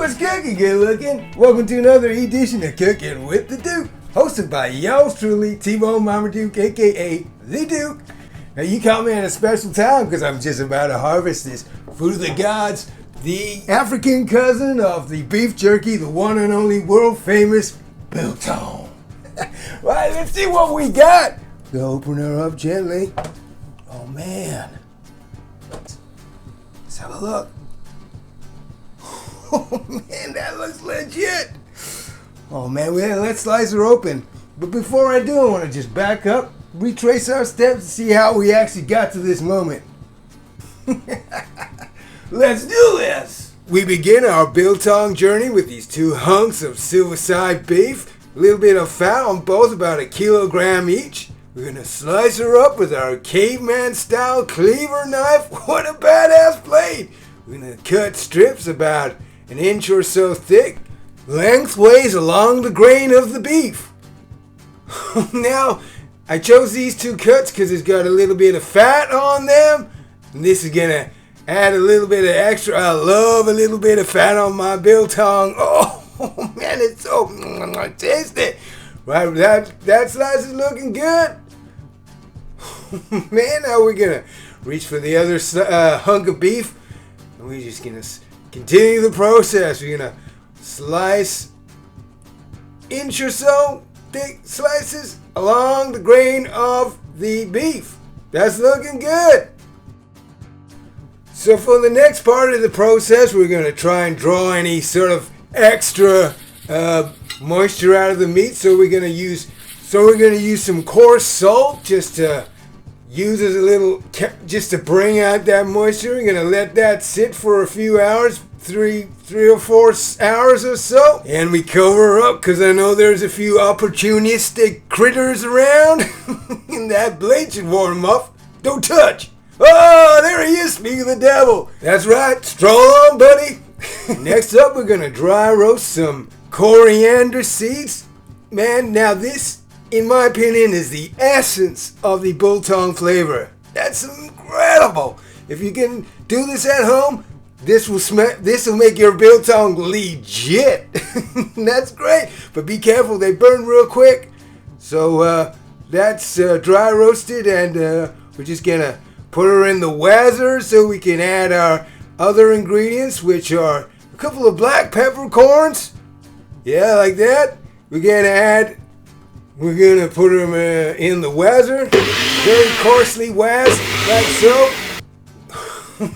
what's cooking, good looking? Welcome to another edition of Cooking with the Duke, hosted by yours truly, T-Bone Marmaduke, aka the Duke. Now you caught me at a special time because I'm just about to harvest this food of the gods, the African cousin of the beef jerky, the one and only world famous Biltong. Right, let's see what we got. We'll open her up gently. Oh man. Let's have a look. Oh man, that looks legit. Oh man, let's slice her open. But before I do, I want to just back up, retrace our steps, and see how we actually got to this moment. Let's do this. We begin our Biltong journey with these two hunks of silverside beef, a little bit of fat on both, about 1 kilogram each. We're gonna slice her up with our caveman style cleaver knife. What a badass blade. We're gonna cut strips about 1 inch or so thick, lengthways along the grain of the beef. Now, I chose these two cuts because it's got a little bit of fat on them, and this is gonna add a little bit of extra. I love a little bit of fat on my Biltong. Oh man, it's so tasty. Right, that slice is looking good. Man, now we're gonna reach for the other hunk of beef, and we're just gonna continue the process. We're gonna slice 1 inch or so thick slices along the grain of the beef. That's looking good. So for the next part of the process, we're gonna try and draw any sort of extra moisture out of the meat. So we're gonna use some coarse salt just to use as a little, just to bring out that moisture. We're gonna let that sit for a few hours, three or 4 hours or so, and we cover her up because I know there's a few opportunistic critters around. And that blade should warm them up. Don't touch. Oh, there he is, speaking of the devil. That's right, stroll on, buddy. Next up, we're gonna dry roast some coriander seeds. Man, now this, in my opinion, is the essence of the Biltong flavor. That's incredible. If you can do this at home, this will make your Biltong legit. That's great, but be careful, they burn real quick. So that's dry roasted, and we're just gonna put her in the wazzer so we can add our other ingredients, which are a couple of black peppercorns. Yeah, like that. We're gonna put them in the wazzer, very coarsely waz, like so.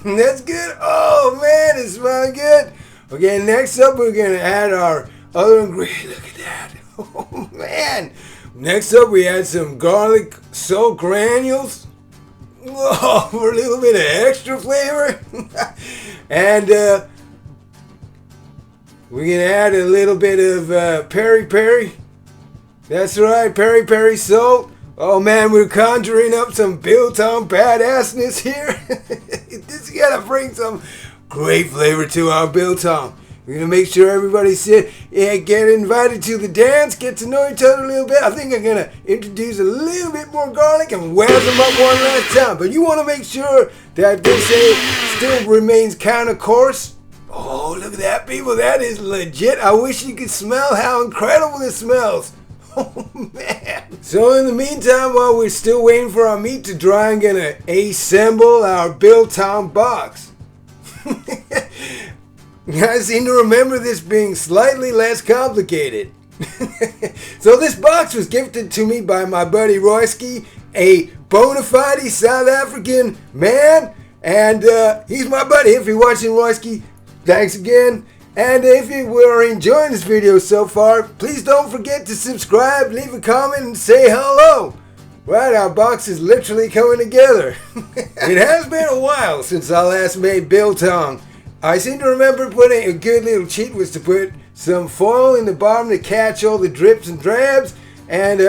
That's good. Oh man, it smells good. Okay, next up we're gonna add our other ingredients. Look at that. Oh man. Next up we add some garlic salt granules. Oh, for a little bit of extra flavor. And we're gonna add a little bit of peri-peri. That's right, peri-peri salt. Oh man, we're conjuring up some Biltong badassness here. This is gonna bring some great flavor to our Biltong. We're gonna make sure everybody get invited to the dance, get to know each other a little bit. I think I'm gonna introduce a little bit more garlic and waz them up one last time. But you wanna make sure that this still remains kind of coarse. Oh, look at that, people. That is legit. I wish you could smell how incredible this smells. Oh man. So in the meantime, while we're still waiting for our meat to dry, I'm gonna assemble our Biltong box. I seem to remember this being slightly less complicated. So this box was gifted to me by my buddy Royski, a bona fide South African man, and he's my buddy. If you're watching, Royski, thanks again. And if you were enjoying this video so far, please don't forget to subscribe, leave a comment, and say hello. Right, our box is literally coming together. It has been a while since I last made Biltong. I seem to remember putting a good little cheat was to put some foil in the bottom to catch all the drips and drabs, and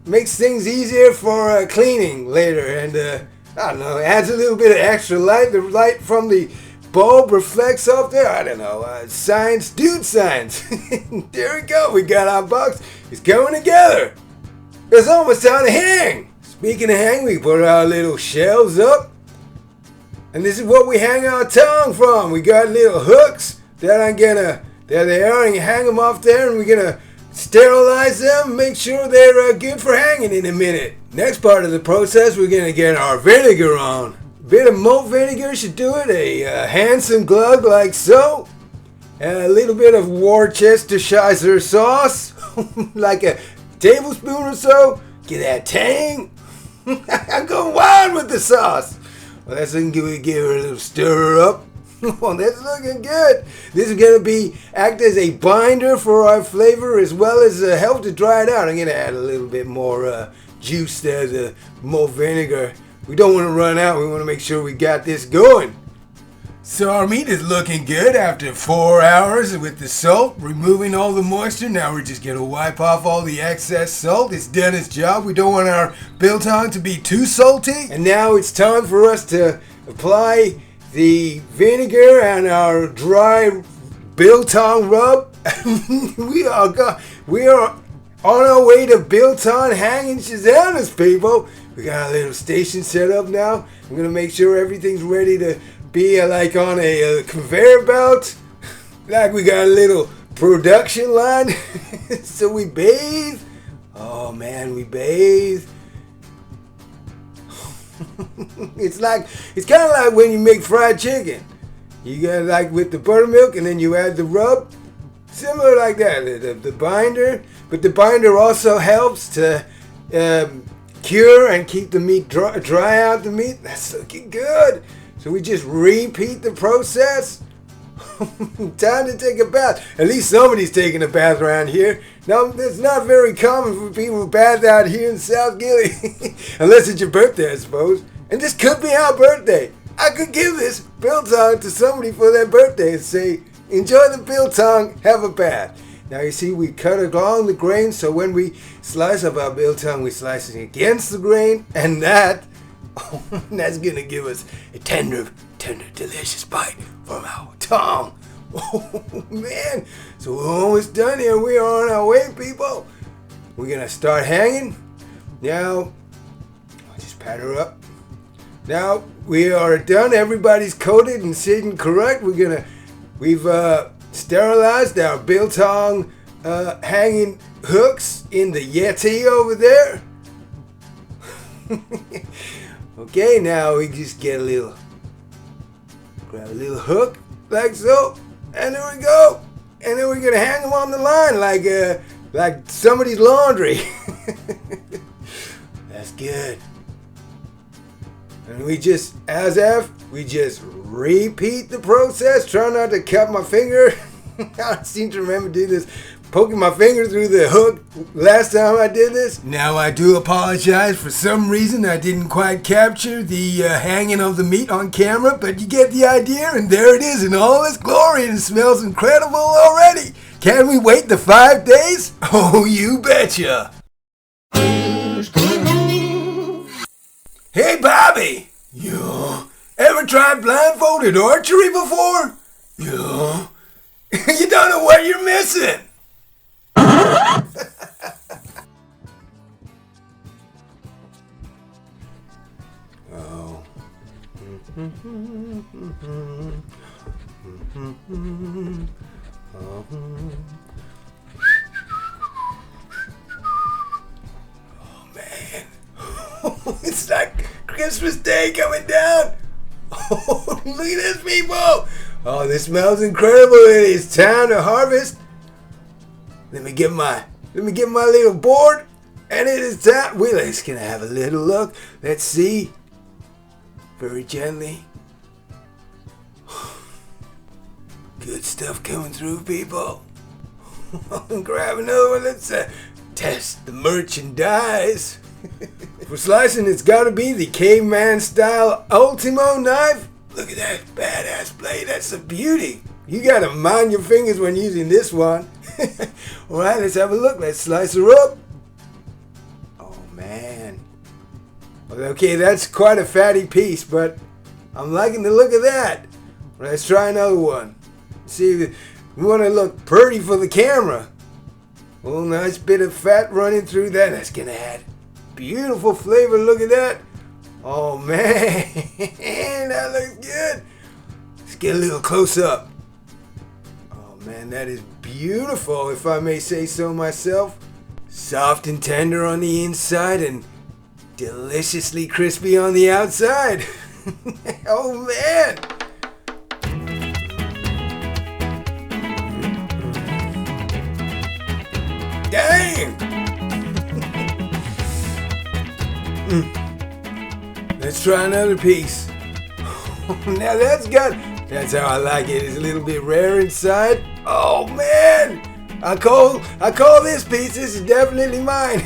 makes things easier for cleaning later. And I don't know, adds a little bit of extra light. The light from the bulb reflects off there. I don't know, science, dude science. There we go, we got our box. It's coming together. It's almost time to hang. Speaking of hang, we put our little shelves up. And this is what we hang our tongue from. We got little hooks that I'm gonna There they are, and you hang them off there, and we're gonna sterilize them, make sure they're good for hanging in a minute. Next part of the process, we're gonna get our vinegar on. A bit of malt vinegar should do it, a handsome glug like so. A little bit of Worcestershire sauce, like a tablespoon or so. Get that tang. I'm going wild with the sauce. Well, that's looking good. We give her a little stir up. Oh, that's looking good. This is going to act as a binder for our flavor as well as help to dry it out. I'm going to add a little bit more juice there, the malt vinegar. We don't want to run out. We want to make sure we got this going. So our meat is looking good after 4 hours with the salt, removing all the moisture. Now we're just going to wipe off all the excess salt. It's done its job. We don't want our biltong to be too salty. And now it's time for us to apply the vinegar and our dry biltong rub. we are on our way to Biltong hanging Shazam, people. We got a little station set up now. I'm going to make sure everything's ready to be like on a conveyor belt. Like we got a little production line. So we bathe. Oh man, we bathe. It's kind of like when you make fried chicken. You got like with the buttermilk and then you add the rub. Similar like that, the binder. But the binder also helps to cure and keep the meat dry out the meat. That's looking good. So we just repeat the process. Time to take a bath. At least somebody's taking a bath around here. Now, it's not very common for people to bath out here in South Gilly. Unless it's your birthday, I suppose. And this could be our birthday. I could give this biltong to somebody for their birthday and say, enjoy the biltong, have a bath. Now you see we cut along the grain, so when we slice up our biltong, we slice it against the grain, and that's gonna give us a tender, delicious bite from our tongue. Oh man, so we're almost done here. We are on our way, people. We're gonna start hanging. Now, I'll just pat her up. Now we are done. Everybody's coated and sitting correct. We've sterilized our biltong hanging hooks in the Yeti over there. Okay, now we just grab a little hook like so, and there we go. And then we're gonna hang them on the line like somebody's laundry. That's good. And we just repeat the process. Try not to cut my finger. I seem to remember doing this, poking my finger through the hook last time I did this. Now I do apologize. For some reason I didn't quite capture the hanging of the meat on camera, but you get the idea, and there it is in all its glory, and it smells incredible already. Can we wait the 5 days? Oh, you betcha. Hey, Bobby! You ever tried blindfolded archery before? You don't know what you're missing. Oh. Oh man. It's like Christmas Day coming down. Oh, look at this, people. Oh, this smells incredible. It's time to harvest. Let me get my little board, and it is time. We're just gonna have a little look. Let's see. Very gently. Good stuff coming through, people. Grab another one. Let's test the merchandise. For slicing, it's gotta be the caveman style Ultimo knife. Look at that badass blade. That's a beauty. You gotta mind your fingers when using this one. Alright, let's have a look. Let's slice her up. Oh man. Okay, that's quite a fatty piece, but I'm liking the look of that. Let's try another one. See, we want to look pretty for the camera. A little nice bit of fat running through that. That's gonna add beautiful flavor. Look at that. Oh man, that looks good. Let's get a little close up. Oh man, that is beautiful, if I may say so myself. Soft and tender on the inside and deliciously crispy on the outside. Oh man! Dang! Let's try another piece. Now that's how I like it. It's a little bit rare inside. Oh man! I call this piece. This is definitely mine.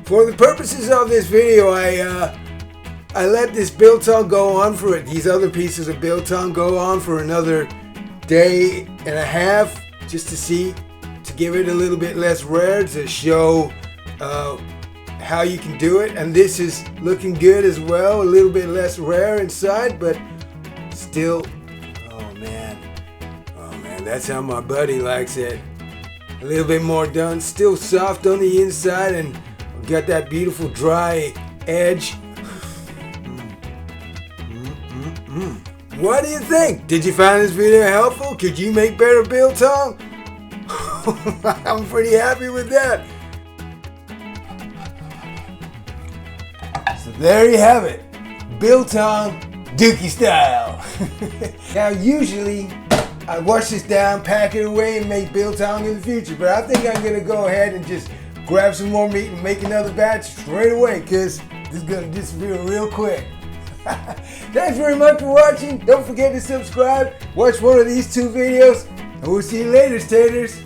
For the purposes of this video, I let this biltong go on for it. These other pieces of biltong go on for another day and a half, just to give it a little bit less rare, to show how you can do it. And this is looking good as well, a little bit less rare inside, but still, oh man, that's how my buddy likes it. A little bit more done, still soft on the inside, and got that beautiful dry edge. What do you think? Did you find this video helpful? Could you make better biltong? I'm pretty happy with that. So there you have it. Biltong Dookie style. Now usually I wash this down, pack it away, and make biltong in the future. But I think I'm gonna go ahead and just grab some more meat and make another batch straight away, because this is gonna disappear real quick. Thanks very much for watching. Don't forget to subscribe, watch one of these two videos, and we'll see you later, taters.